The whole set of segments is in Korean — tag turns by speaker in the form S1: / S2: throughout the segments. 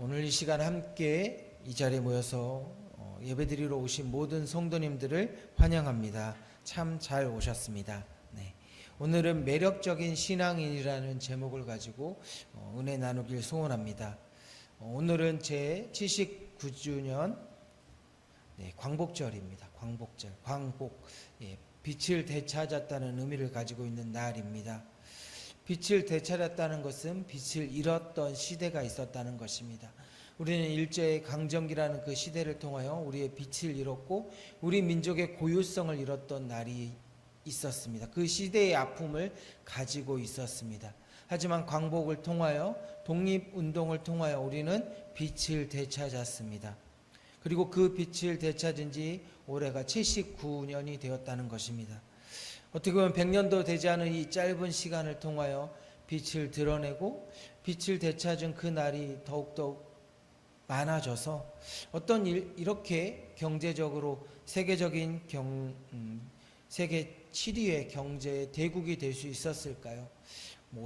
S1: 오늘 이 시간 함께 이 자리에 모여서 예배드리러 오신 모든 성도님들을 환영합니다. 참 잘 오셨습니다. 네. 오늘은 매력적인 신앙인이라는 제목을 가지고 은혜 나누길 소원합니다. 오늘은 제 79주년 광복절입니다. 광복절, 광복, 빛을 되찾았다는 의미를 가지고 있는 날입니다. 빛을 되찾았다는 것은 빛을 잃었던 시대가 있었다는 것입니다. 우리는 일제의 강점기라는 그 시대를 통하여 우리의 빛을 잃었고 우리 민족의 고유성을 잃었던 날이 있었습니다. 그 시대의 아픔을 가지고 있었습니다. 하지만 광복을 통하여 독립운동을 통하여 우리는 빛을 되찾았습니다. 그리고 그 빛을 되찾은 지 올해가 79년이 되었다는 것입니다. 어떻게 보면 100년도 되지 않은 이 짧은 시간을 통하여 빛을 드러내고 빛을 되찾은 그 날이 더욱더 많아져서 어떤 이렇게 경제적으로 세계적인 세계 7위의 경제 대국이 될 수 있었을까요?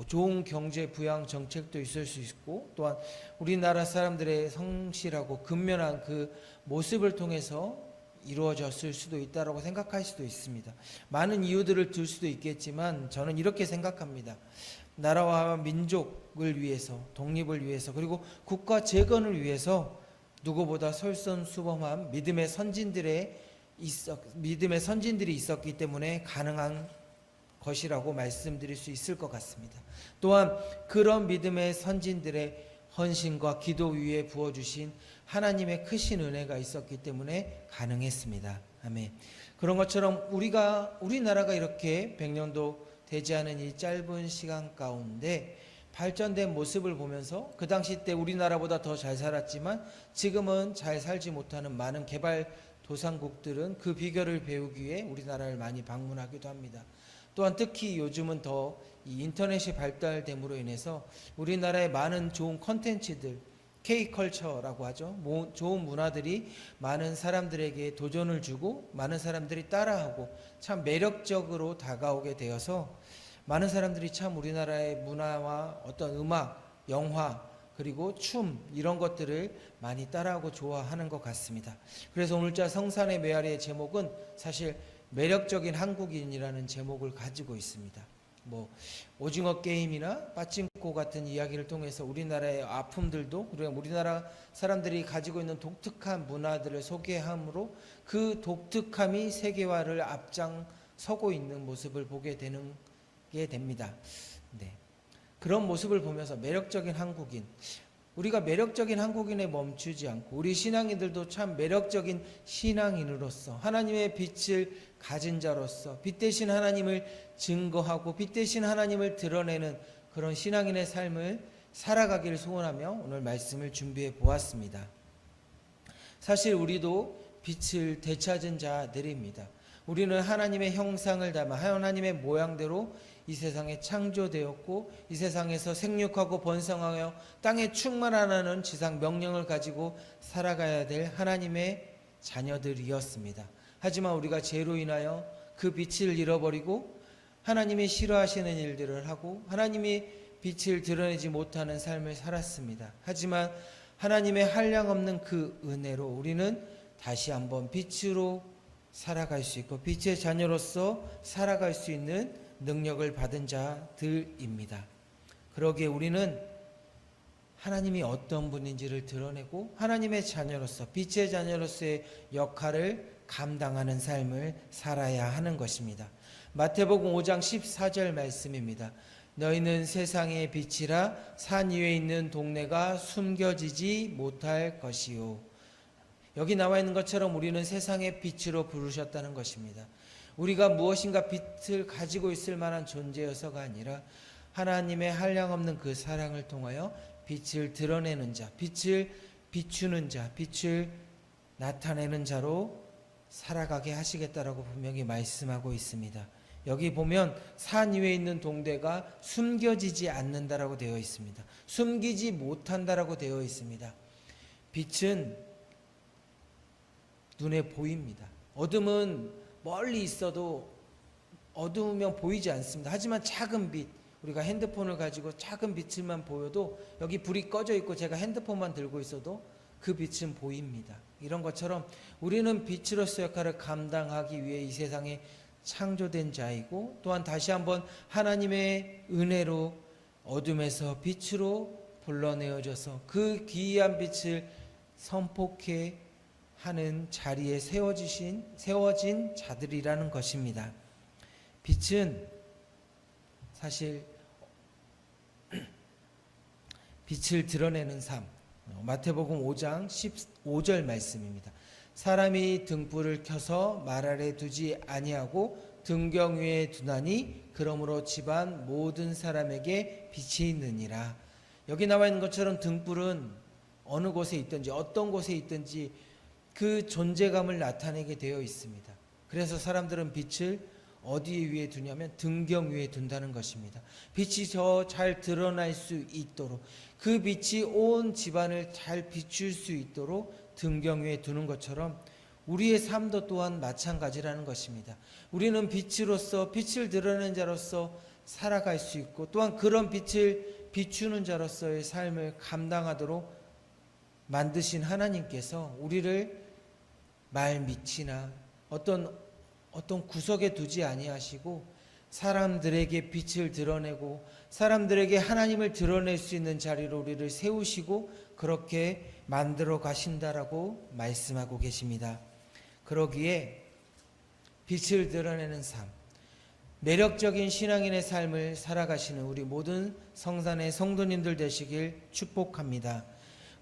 S1: 좋은 경제 부양 정책도 있을 수 있고 또한 우리나라 사람들의 성실하고 근면한 그 모습을 통해서 이루어졌을 수도 있다고 생각할 수도 있습니다. 많은 이유들을 들 수도 있겠지만 저는 이렇게 생각합니다. 나라와 민족을 위해서, 독립을 위해서, 그리고 국가 재건을 위해서 누구보다 솔선수범한 믿음의 선진들이 있었기 때문에 가능한 것이라고 말씀드릴 수 있을 것 같습니다. 또한 그런 믿음의 선진들의 헌신과 기도 위에 부어주신 하나님의 크신 은혜가 있었기 때문에 가능했습니다. 아멘. 그런 것처럼 우리나라가 이렇게 100년도 되지 않은 이 짧은 시간 가운데 발전된 모습을 보면서 그 당시 때 우리나라보다 더 잘 살았지만 지금은 잘 살지 못하는 많은 개발도상국들은 그 비결을 배우기 위해 우리나라를 많이 방문하기도 합니다. 또한 특히 요즘은 더 이 인터넷이 발달됨으로 인해서 우리나라의 많은 좋은 컨텐츠들, K컬처라고 하죠. 좋은 문화들이 많은 사람들에게 도전을 주고 많은 사람들이 따라하고 참 매력적으로 다가오게 되어서 많은 사람들이 참 우리나라의 문화와 어떤 음악, 영화, 그리고 춤 이런 것들을 많이 따라하고 좋아하는 것 같습니다. 그래서 오늘자 성산의 메아리의 제목은 사실 매력적인 한국인이라는 제목을 가지고 있습니다. 오징어 게임이나 빠찡코 같은 이야기를 통해서 우리나라의 아픔들도 그리고 우리나라 사람들이 가지고 있는 독특한 문화들을 소개함으로 그 독특함이 세계화를 앞장서고 있는 모습을 보게 됩니다. 그런 모습을 보면서 매력적인 한국인, 우리가 매력적인 한국인에 멈추지 않고 우리 신앙인들도 참 매력적인 신앙인으로서 하나님의 빛을 가진 자로서 빛 대신 하나님을 증거하고 빛 대신 하나님을 드러내는 그런 신앙인의 삶을 살아가기를 소원하며 오늘 말씀을 준비해 보았습니다. 사실 우리도 빛을 되찾은 자들입니다. 우리는 하나님의 형상을 담아 하나님의 모양대로 이 세상에 창조되었고 이 세상에서 생육하고 번성하여 땅에 충만하라는 지상 명령을 가지고 살아가야 될 하나님의 자녀들이었습니다. 하지만 우리가 죄로 인하여 그 빛을 잃어버리고 하나님이 싫어하시는 일들을 하고 하나님이 빛을 드러내지 못하는 삶을 살았습니다. 하지만 하나님의 한량없는 그 은혜로 우리는 다시 한번 빛으로 살아갈 수 있고 빛의 자녀로서 살아갈 수 있는 능력을 받은 자들입니다. 그러기에 우리는 하나님이 어떤 분인지를 드러내고 하나님의 자녀로서 빛의 자녀로서의 역할을 감당하는 삶을 살아야 하는 것입니다. 마태복음 5장 14절 말씀입니다. 너희는 세상의 빛이라 산 위에 있는 동네가 숨겨지지 못할 것이요. 여기 나와 있는 것처럼 우리는 세상의 빛으로 부르셨다는 것입니다. 우리가 무엇인가 빛을 가지고 있을 만한 존재여서가 아니라 하나님의 한량없는 그 사랑을 통하여 빛을 드러내는 자, 빛을 비추는 자, 빛을 나타내는 자로 살아가게 하시겠다라고 분명히 말씀하고 있습니다. 여기 보면 산 위에 있는 동대가 숨겨지지 않는다라고 되어 있습니다. 숨기지 못한다라고 되어 있습니다. 빛은 눈에 보입니다. 어둠은 멀리 있어도 어두우면 보이지 않습니다. 하지만 작은 빛, 우리가 핸드폰을 가지고 작은 빛을만 보여도 여기 불이 꺼져 있고 제가 핸드폰만 들고 있어도 그 빛은 보입니다. 이런 것처럼 우리는 빛으로서 역할을 감당하기 위해 이 세상에 창조된 자이고, 또한 다시 한번 하나님의 은혜로 어둠에서 빛으로 불러내어져서 그 기이한 빛을 선포케 하는 자리에 세워진 자들이라는 것입니다. 빛은 사실 빛을 드러내는 삶, 마태복음 5장 15절 말씀입니다. 사람이 등불을 켜서 말 아래 두지 아니하고 등경 위에 두나니 그러므로 집안 모든 사람에게 빛이 있느니라. 여기 나와 있는 것처럼 등불은 어느 곳에 있든지 어떤 곳에 있든지 그 존재감을 나타내게 되어 있습니다. 그래서 사람들은 빛을 어디 위에 두냐면 등경 위에 둔다는 것입니다. 빛이 더 잘 드러날 수 있도록, 그 빛이 온 집안을 잘 비출 수 있도록 등경 위에 두는 것처럼 우리의 삶도 또한 마찬가지라는 것입니다. 우리는 빛으로서, 빛을 드러내는 자로서 살아갈 수 있고, 또한 그런 빛을 비추는 자로서의 삶을 감당하도록 만드신 하나님께서 우리를 말 밑이나 어떤 구석에 두지 아니하시고 사람들에게 빛을 드러내고 사람들에게 하나님을 드러낼 수 있는 자리로 우리를 세우시고 그렇게 만들어 가신다라고 말씀하고 계십니다. 그러기에 빛을 드러내는 삶, 매력적인 신앙인의 삶을 살아가시는 우리 모든 성산의 성도님들 되시길 축복합니다.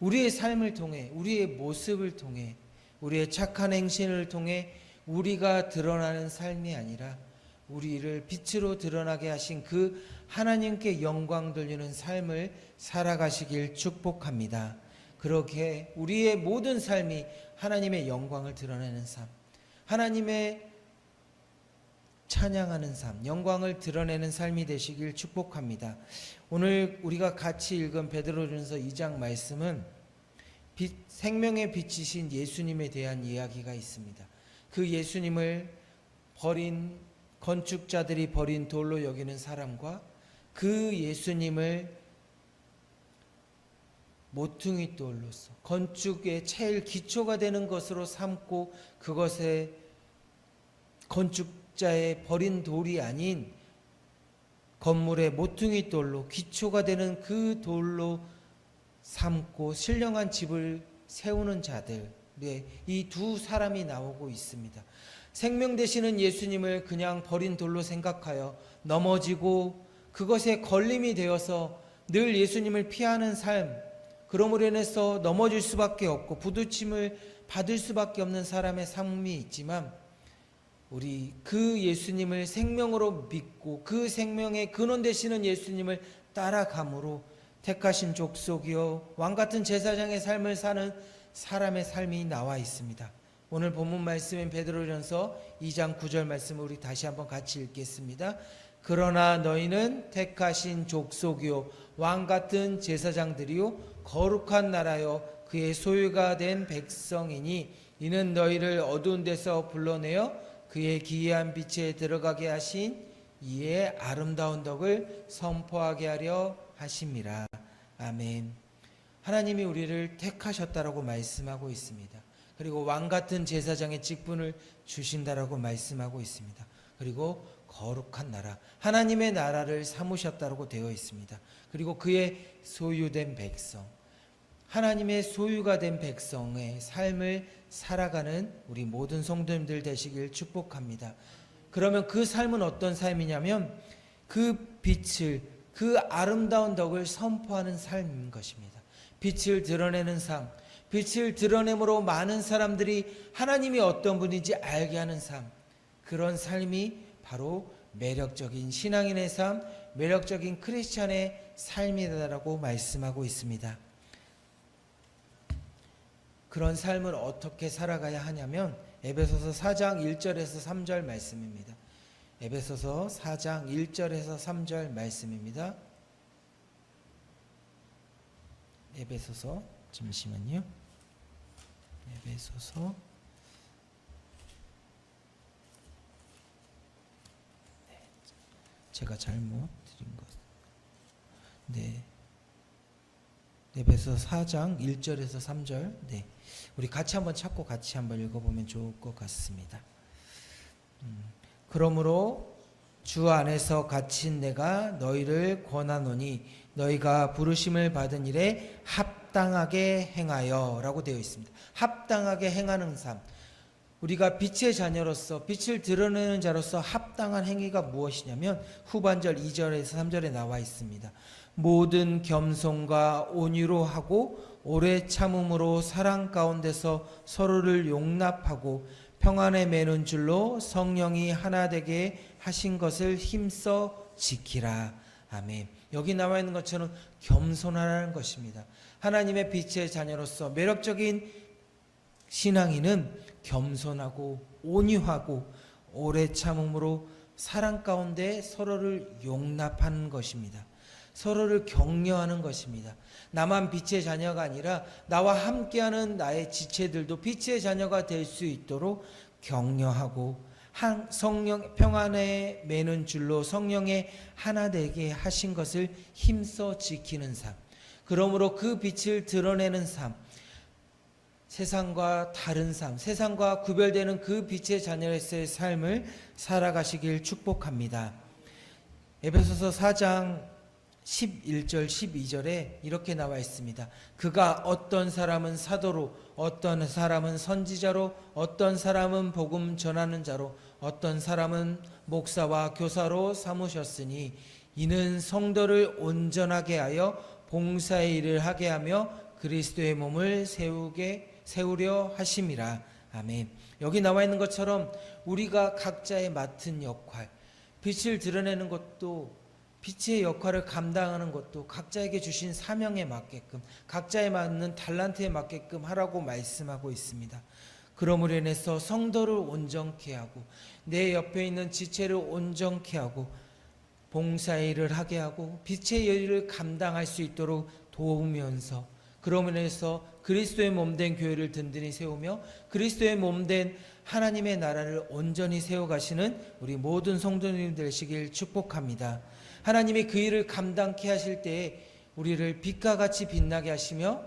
S1: 우리의 삶을 통해, 우리의 모습을 통해, 우리의 착한 행실을 통해 우리가 드러나는 삶이 아니라 우리를 빛으로 드러나게 하신 그 하나님께 영광 돌리는 삶을 살아가시길 축복합니다. 그렇게 우리의 모든 삶이 하나님의 영광을 드러내는 삶, 하나님의 찬양하는 삶, 영광을 드러내는 삶이 되시길 축복합니다. 오늘 우리가 같이 읽은 베드로전서 2장 말씀은 생명의 빛이신 예수님에 대한 이야기가 있습니다. 그 예수님을 버린 건축자들이 버린 돌로 여기는 사람과 그 예수님을 모퉁이 돌로서 건축의 제일 기초가 되는 것으로 삼고 그것에 건축자의 버린 돌이 아닌 건물의 모퉁이 돌로 기초가 되는 그 돌로 삼고 신령한 집을 세우는 자들, 이 두 사람이 나오고 있습니다. 생명 되시는 예수님을 그냥 버린 돌로 생각하여 넘어지고 그것에 걸림이 되어서 늘 예수님을 피하는 삶, 그러므로 인해서 넘어질 수밖에 없고 부딪힘을 받을 수밖에 없는 사람의 삶이 있지만, 우리 그 예수님을 생명으로 믿고 그 생명의 근원 되시는 예수님을 따라감으로 택하신 족속이요 왕같은 제사장의 삶을 사는 사람의 삶이 나와 있습니다. 오늘 본문 말씀인 베드로전서 2장 9절 말씀을 우리 다시 한번 같이 읽겠습니다. 그러나 너희는 택하신 족속이요 왕같은 제사장들이요 거룩한 나라요 그의 소유가 된 백성이니 이는 너희를 어두운 데서 불러내어 그의 기이한 빛에 들어가게 하신 이의 아름다운 덕을 선포하게 하려 하심이라. 아멘. 하나님이 우리를 택하셨다라고 말씀하고 있습니다. 그리고 왕같은 제사장의 직분을 주신다라고 말씀하고 있습니다. 그리고 거룩한 나라, 하나님의 나라를 삼으셨다라고 되어 있습니다. 그리고 그의 소유된 백성, 하나님의 소유가 된 백성의 삶을 살아가는 우리 모든 성도님들 되시길 축복합니다. 그러면 그 삶은 어떤 삶이냐면 그 빛을, 그 아름다운 덕을 선포하는 삶인 것입니다. 빛을 드러내는 삶, 빛을 드러냄으로 많은 사람들이 하나님이 어떤 분인지 알게 하는 삶, 그런 삶이 바로 매력적인 신앙인의 삶, 매력적인 크리스찬의 삶이다라고 말씀하고 있습니다. 그런 삶을 어떻게 살아가야 하냐면 에베소서 4장 1절에서 3절 말씀입니다. 에베소서 4장 1절에서 3절 말씀입니다. 에베소서, 잠시만요. 에베소서 제가 잘못 드린 것. 네. 에베소 4장 1절에서 3절. 네. 우리 같이 한번 찾고 같이 한번 읽어보면 좋을 것 같습니다. 그러므로 주 안에서 갇힌 내가 너희를 권하노니 너희가 부르심을 받은 일에 합당하게 행하여 라고 되어 있습니다. 합당하게 행하는 삶. 우리가 빛의 자녀로서 빛을 드러내는 자로서 합당한 행위가 무엇이냐면 후반절 2절에서 3절에 나와 있습니다. 모든 겸손과 온유로 하고 오래 참음으로 사랑 가운데서 서로를 용납하고 평안에 매는 줄로 성령이 하나 되게 하신 것을 힘써 지키라. 아멘. 여기 나와 있는 것처럼 겸손하라는 것입니다. 하나님의 빛의 자녀로서 매력적인 신앙인은 겸손하고 온유하고 오래 참음으로 사랑 가운데 서로를 용납하는 것입니다. 서로를 격려하는 것입니다. 나만 빛의 자녀가 아니라 나와 함께하는 나의 지체들도 빛의 자녀가 될 수 있도록 격려하고 성령 평안에 매는 줄로 성령의 하나 되게 하신 것을 힘써 지키는 삶. 그러므로 그 빛을 드러내는 삶. 세상과 다른 삶, 세상과 구별되는 그 빛의 자녀로서의 삶을 살아가시길 축복합니다. 에베소서 4장 11절 12절에 이렇게 나와 있습니다. 그가 어떤 사람은 사도로, 어떤 사람은 선지자로, 어떤 사람은 복음 전하는 자로, 어떤 사람은 목사와 교사로 삼으셨으니 이는 성도를 온전하게 하여 봉사의 일을 하게 하며 그리스도의 몸을 세우려 하심이라. 아멘. 여기 나와 있는 것처럼 우리가 각자의 맡은 역할, 빛을 드러내는 것도 빛의 역할을 감당하는 것도 각자에게 주신 사명에 맞게끔 각자에 맞는 달란트에 맞게끔 하라고 말씀하고 있습니다. 그러므로 인해서 성도를 온전케 하고 내 옆에 있는 지체를 온전케 하고 봉사의 일을 하게 하고 빛의 일을 감당할 수 있도록 도우면서 그러므로 인해서 그리스도의 몸된 교회를 든든히 세우며 그리스도의 몸된 하나님의 나라를 온전히 세워가시는 우리 모든 성도님 되시길 축복합니다. 하나님이 그 일을 감당케 하실 때에 우리를 빛과 같이 빛나게 하시며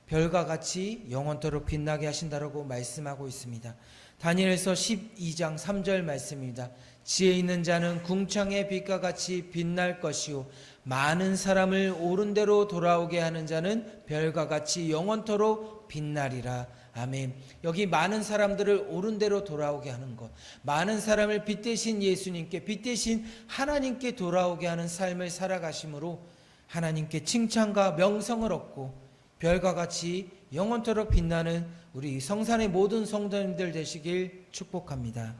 S1: 별과 같이 영원토록 빛나게 하신다라고 말씀하고 있습니다. 다니엘서 12장 3절 말씀입니다. 지혜 있는 자는 궁창의 빛과 같이 빛날 것이요 많은 사람을 옳은 대로 돌아오게 하는 자는 별과 같이 영원토록 빛나리라. 아멘. 여기 많은 사람들을 옳은 대로 돌아오게 하는 것, 많은 사람을 빛 대신 예수님께, 빛 대신 하나님께 돌아오게 하는 삶을 살아가심으로 하나님께 칭찬과 명성을 얻고 별과 같이 영원토록 빛나는 우리 성산의 모든 성도님들 되시길 축복합니다.